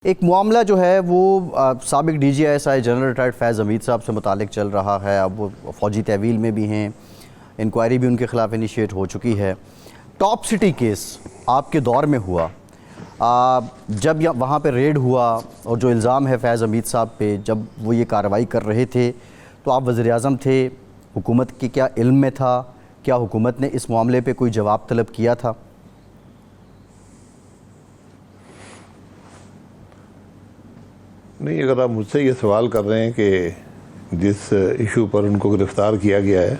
ایک معاملہ جو ہے وہ سابق D G S I general retired Faiz Hameed Sahab سے متعلق چل رہا ہے. اب وہ فوجی تحویل میں بھی ہیں, انکوائری بھی ان کے خلاف انیشیٹ ہو چکی ہے. ٹاپ سٹی کیس آپ کے دور میں ہوا, جب وہاں پہ ریڈ ہوا اور جو الزام ہے فیض حمید صاحب پہ, جب وہ یہ کارروائی کر رہے تھے تو آپ وزیر اعظم تھے, حکومت کے کیا علم میں تھا؟ کیا حکومت نے اس معاملے پہ کوئی جواب طلب کیا تھا؟ نہیں, اگر آپ مجھ سے یہ سوال کر رہے ہیں کہ جس ایشو پر ان کو گرفتار کیا گیا ہے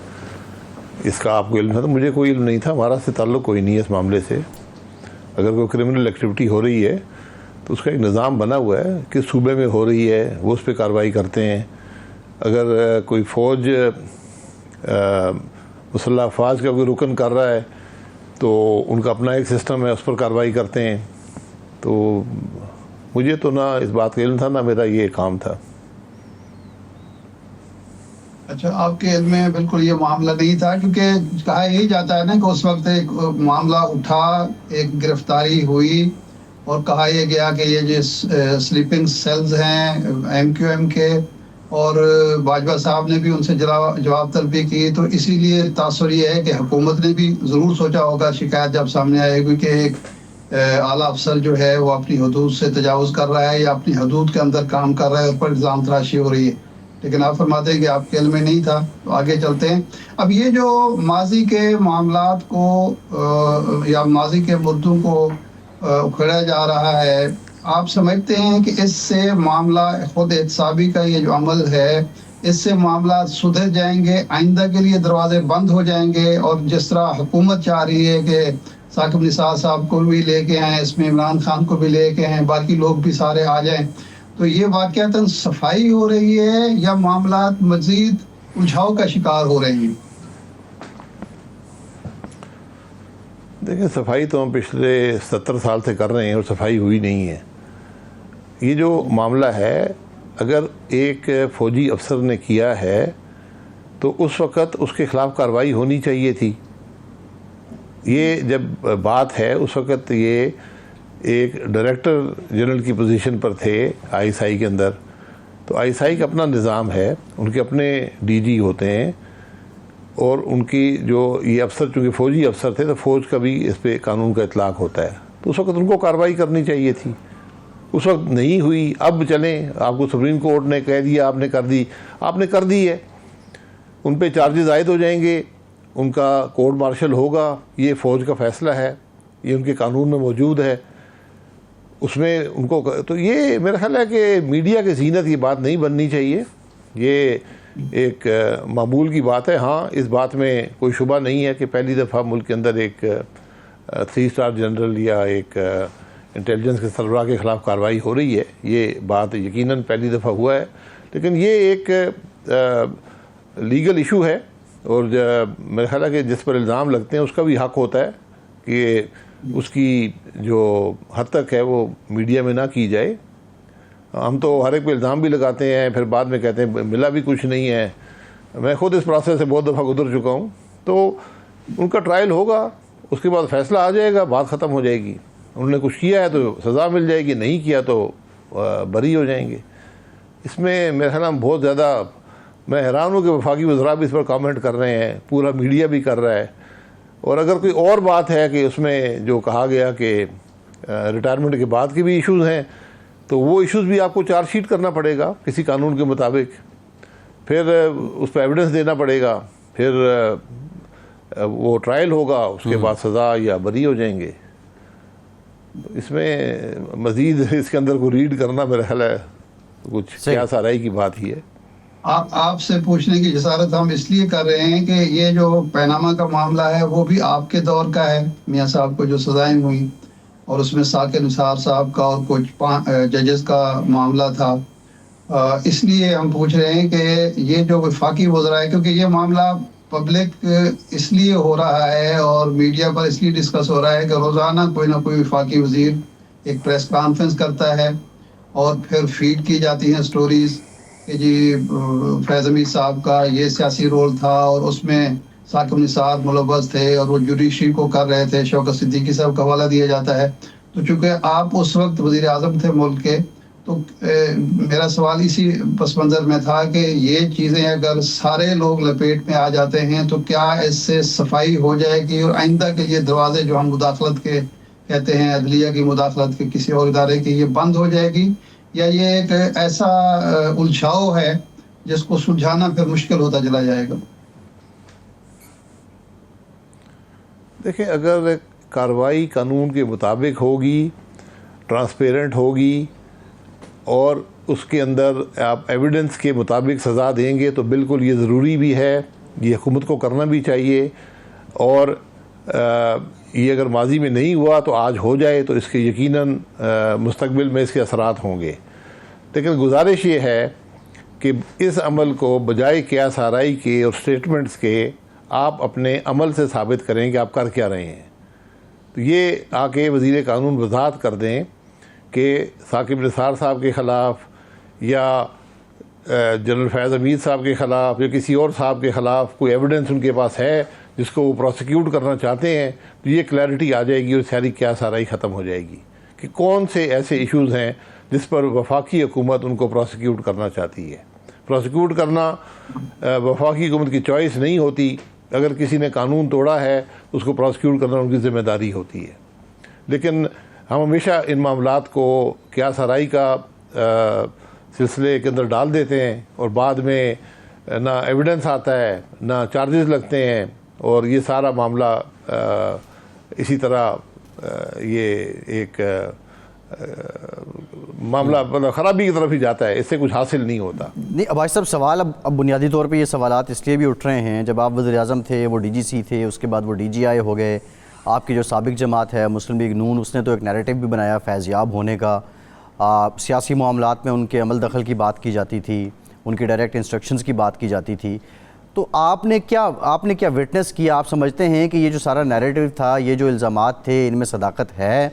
اس کا آپ کو علم تھا, تو مجھے کوئی علم نہیں تھا. ہمارا سے تعلق کوئی نہیں ہے اس معاملے سے. اگر کوئی کرمنل ایکٹیویٹی ہو رہی ہے تو اس کا ایک نظام بنا ہوا ہے, کس صوبے میں ہو رہی ہے وہ اس پہ کارروائی کرتے ہیں. اگر کوئی فوج مسلح افواج کا کوئی رکن کر رہا ہے تو ان کا اپنا ایک سسٹم ہے, اس پر کارروائی کرتے ہیں. تو مجھے تو نہ اس بات کا علم تھا نہ میرا یہ کام تھا. اچھا, آپ کے علم میں بالکل یہ معاملہ نہیں تھا, کیونکہ کہا یہی جاتا ہے نا کہ اس وقت ایک معاملہ اٹھا, ایک گرفتاری ہوئی اور کہا یہ گیا کہ یہ جو سلیپنگ سیلز ہیں ایم کیو ایم کے, اور باجوہ صاحب نے بھی ان سے جواب طلبی کی, تو اسی لیے تاثر یہ ہے کہ حکومت نے بھی ضرور سوچا ہوگا شکایت جب سامنے آئے گی کہ ایک اعلیٰ افسر جو ہے وہ اپنی حدود سے تجاوز کر رہا ہے یا اپنی حدود کے اندر کام کر رہا ہے, اس پر الزام تراشی ہو رہی ہے. لیکن آپ فرماتے ہیں کہ آپ کے علم میں نہیں تھا. تو آگے چلتے ہیں. اب یہ جو ماضی کے معاملات کو یا ماضی کے مردوں کو اکھیڑا جا رہا ہے, آپ سمجھتے ہیں کہ اس سے معاملہ خود احتسابی کا یہ جو عمل ہے اس سے معاملات سدھر جائیں گے, آئندہ کے لیے دروازے بند ہو جائیں گے, اور جس طرح حکومت چاہ رہی ہے کہ ثاقب نثار صاحب کو بھی لے کے آئیں, اس میں عمران خان کو بھی لے کے آئیں, باقی لوگ بھی سارے آ جائیں, تو یہ واقعتاً صفائی ہو رہی ہے یا معاملات مزید الجھاؤ کا شکار ہو رہے ہیں؟ دیکھیں, صفائی تو ہم پچھلے 70 سال سے کر رہے ہیں اور صفائی ہوئی نہیں ہے. یہ جو معاملہ ہے اگر ایک فوجی افسر نے کیا ہے تو اس وقت اس کے خلاف کارروائی ہونی چاہیے تھی. یہ جب بات ہے اس وقت یہ ایک ڈائریکٹر جنرل کی پوزیشن پر تھے آئی ایس آئی کے اندر, تو آئی ایس آئی کا اپنا نظام ہے, ان کے اپنے ڈی جی ہوتے ہیں, اور ان کی جو یہ افسر چونکہ فوجی افسر تھے تو فوج کا بھی اس پہ قانون کا اطلاق ہوتا ہے, تو اس وقت ان کو کارروائی کرنی چاہیے تھی. اس وقت نہیں ہوئی. اب چلیں, آپ کو سپریم کورٹ نے کہہ دیا آپ نے کر دی, آپ نے کر دی ہے, ان پہ چارجز عائد ہو جائیں گے, ان کا کورٹ مارشل ہوگا, یہ فوج کا فیصلہ ہے, یہ ان کے قانون میں موجود ہے, اس میں ان کو. تو یہ میرا خیال ہے کہ میڈیا کے زینت یہ بات نہیں بننی چاہیے. یہ ایک معمول کی بات ہے. ہاں, اس بات میں کوئی شبہ نہیں ہے کہ پہلی دفعہ ملک کے اندر ایک 3 اسٹار جنرل یا ایک انٹیلیجنس کے سربراہ کے خلاف کارروائی ہو رہی ہے. یہ بات یقیناً پہلی دفعہ ہوا ہے, لیکن یہ ایک لیگل ایشو ہے, اور میرا خیال ہے کہ جس پر الزام لگتے ہیں اس کا بھی حق ہوتا ہے کہ اس کی جو حد تک ہے وہ میڈیا میں نہ کی جائے. ہم تو ہر ایک پہ الزام بھی لگاتے ہیں, پھر بعد میں کہتے ہیں ملا بھی کچھ نہیں ہے. میں خود اس پروسیس سے بہت دفعہ گزر چکا ہوں. تو ان کا ٹرائل ہوگا, اس کے بعد فیصلہ آ جائے گا, بات ختم ہو جائے گی. انہوں نے کچھ کیا ہے تو سزا مل جائے گی, نہیں کیا تو بری ہو جائیں گے. اس میں میرے خیال میں بہت زیادہ میں حیران ہوں کہ وفاقی وزراء بھی اس پر کامنٹ کر رہے ہیں, پورا میڈیا بھی کر رہا ہے. اور اگر کوئی اور بات ہے کہ اس میں جو کہا گیا کہ ریٹائرمنٹ کے بعد کے بھی ایشوز ہیں, تو وہ ایشوز بھی آپ کو چارج شیٹ کرنا پڑے گا کسی قانون کے مطابق, پھر اس پہ ایویڈنس دینا پڑے گا, پھر وہ ٹرائل ہوگا, اس کے بعد سزا یا بری ہو جائیں گے. اس میں مزید اس کے اندر کو ریڈ کرنا میرا خیال ہے کچھ کیا سارائی کی بات ہی ہے. آپ سے پوچھنے کی جسارت ہم اس لیے کر رہے ہیں کہ یہ جو پیناما کا معاملہ ہے وہ بھی آپ کے دور کا ہے, میاں صاحب کو جو سزائیں ہوئیں, اور اس میں ثاقب نثار صاحب کا اور کچھ ججز کا معاملہ تھا. اس لیے ہم پوچھ رہے ہیں کہ یہ جو وفاقی وزراء ہے, کیونکہ یہ معاملہ پبلک اس لیے ہو رہا ہے اور میڈیا پر اس لیے ڈسکس ہو رہا ہے کہ روزانہ کوئی نہ کوئی وفاقی وزیر ایک پریس کانفرنس کرتا ہے اور پھر فیڈ کی جاتی ہیں سٹوریز کہ جی فیض حمید صاحب کا یہ سیاسی رول تھا اور اس میں ثاقب نثار ملوث تھے اور وہ جوڈیشری کو کر رہے تھے. شوکت صدیقی صاحب کا حوالہ دیا جاتا ہے. تو چونکہ آپ اس وقت وزیر اعظم تھے ملک کے، تو میرا سوال اسی پس منظر میں تھا کہ یہ چیزیں اگر سارے لوگ لپیٹ میں آ جاتے ہیں تو کیا اس سے صفائی ہو جائے گی، اور آئندہ کے یہ دروازے جو ہم مداخلت کے کہتے ہیں، عدلیہ کی مداخلت کے کسی اور ادارے کی، یہ بند ہو جائے گی، یا یہ ایک ایسا الجھاؤ ہے جس کو سلجھانا پھر مشکل ہوتا چلا جائے گا؟ دیکھیں، اگر کارروائی قانون کے مطابق ہوگی، ٹرانسپیرنٹ ہوگی، اور اس کے اندر آپ ایویڈنس کے مطابق سزا دیں گے تو بالکل یہ ضروری بھی ہے، یہ حکومت کو کرنا بھی چاہیے، اور یہ اگر ماضی میں نہیں ہوا تو آج ہو جائے تو اس کے یقیناً مستقبل میں اس کے اثرات ہوں گے۔ لیکن گزارش یہ ہے کہ اس عمل کو بجائے قیاس آرائی کے اور سٹیٹمنٹس کے آپ اپنے عمل سے ثابت کریں کہ آپ کر کیا رہے ہیں۔ تو یہ آ کے وزیر قانون وضاحت کر دیں کہ ثاقب نثار صاحب کے خلاف یا جنرل فیض حمید صاحب کے خلاف یا کسی اور صاحب کے خلاف کوئی ایویڈنس ان کے پاس ہے جس کو وہ پروسیکیوٹ کرنا چاہتے ہیں، تو یہ کلیئرٹی آ جائے گی اور ساری قیاس آرائی ختم ہو جائے گی کہ کون سے ایسے ایشوز ہیں جس پر وفاقی حکومت ان کو پروسیکیوٹ کرنا چاہتی ہے۔ پروسیکیوٹ کرنا وفاقی حکومت کی چوائس نہیں ہوتی، اگر کسی نے قانون توڑا ہے اس کو پروسیکیوٹ کرنا ان کی ذمہ داری ہوتی ہے۔ لیکن ہم ہمیشہ ان معاملات کو قیاس آرائی کا سلسلے کے اندر ڈال دیتے ہیں، اور بعد میں نہ ایویڈنس آتا ہے، نہ چارجز لگتے ہیں، اور یہ سارا معاملہ اسی طرح یہ ایک معاملہ مطلب خرابی کی طرف ہی جاتا ہے، اس سے کچھ حاصل نہیں ہوتا۔ نہیں عباس صاحب، سوال اب بنیادی طور پہ یہ سوالات اس لیے بھی اٹھ رہے ہیں، جب آپ وزیر اعظم تھے، وہ ڈی جی سی تھے، اس کے بعد وہ ڈی جی آئی ہو گئے، آپ کی جو سابق جماعت ہے مسلم لیگ نون، اس نے تو ایک نیریٹو بھی بنایا فیض یاب ہونے کا، سیاسی معاملات میں ان کے عمل دخل کی بات کی جاتی تھی، ان کی ڈائریکٹ انسٹرکشنز کی بات کی جاتی تھی۔ تو آپ نے کیا وٹنس کیا؟ آپ سمجھتے ہیں کہ یہ جو سارا نیریٹو تھا، یہ جو الزامات تھے، ان میں صداقت ہے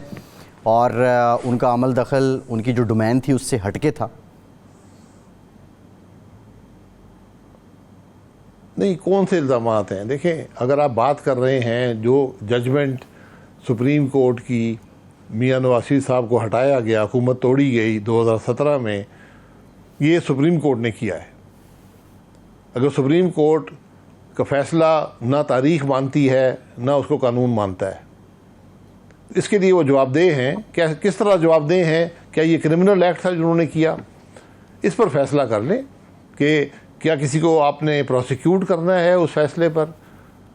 اور ان کا عمل دخل ان کی جو ڈومین تھی اس سے ہٹ کے تھا؟ نہیں، کون سے الزامات ہیں؟ دیکھیں، اگر آپ بات کر رہے ہیں جو ججمنٹ سپریم کورٹ کی میاں نواز شریف صاحب کو ہٹایا گیا، حکومت توڑی گئی 2017 میں، یہ سپریم کورٹ نے کیا ہے۔ اگر سپریم کورٹ کا فیصلہ نہ تاریخ مانتی ہے نہ اس کو قانون مانتا ہے، اس کے لیے وہ جواب دہ ہیں۔ کس طرح جواب دہ ہیں؟ کیا یہ کرمنل ایکٹ تھا جو انہوں نے کیا؟ اس پر فیصلہ کر لیں کہ کیا کسی کو آپ نے پروسیکیوٹ کرنا ہے، اس فیصلے پر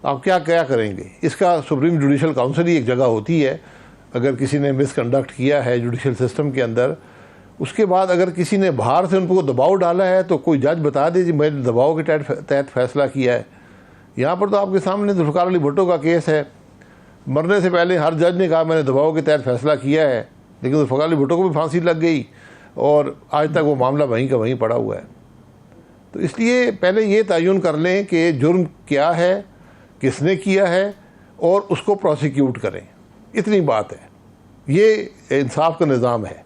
آپ کیا کریں گے۔ اس کا سپریم جوڈیشل کاؤنسل ہی ایک جگہ ہوتی ہے۔ اگر کسی نے مس کنڈکٹ کیا ہے جوڈیشل سسٹم کے اندر، اس کے بعد اگر کسی نے باہر سے ان کو دباؤ ڈالا ہے تو کوئی جج بتا دے جی میں نے دباؤ کے تحت فیصلہ کیا ہے۔ یہاں پر تو آپ کے سامنے ذوالفقار علی بھٹو کا کیس ہے، مرنے سے پہلے ہر جج نے کہا میں نے دباؤ کے تحت فیصلہ کیا ہے، لیکن ذوالفقار علی بھٹو کو بھی پھانسی لگ گئی اور آج تک وہ معاملہ وہیں کا وہیں پڑا ہوا ہے۔ تو اس لیے پہلے یہ تعین کر لیں کہ جرم کیا ہے، کس نے کیا ہے، اور اس کو پروسیکیوٹ کریں، اتنی بات ہے۔ یہ انصاف کا نظام ہے۔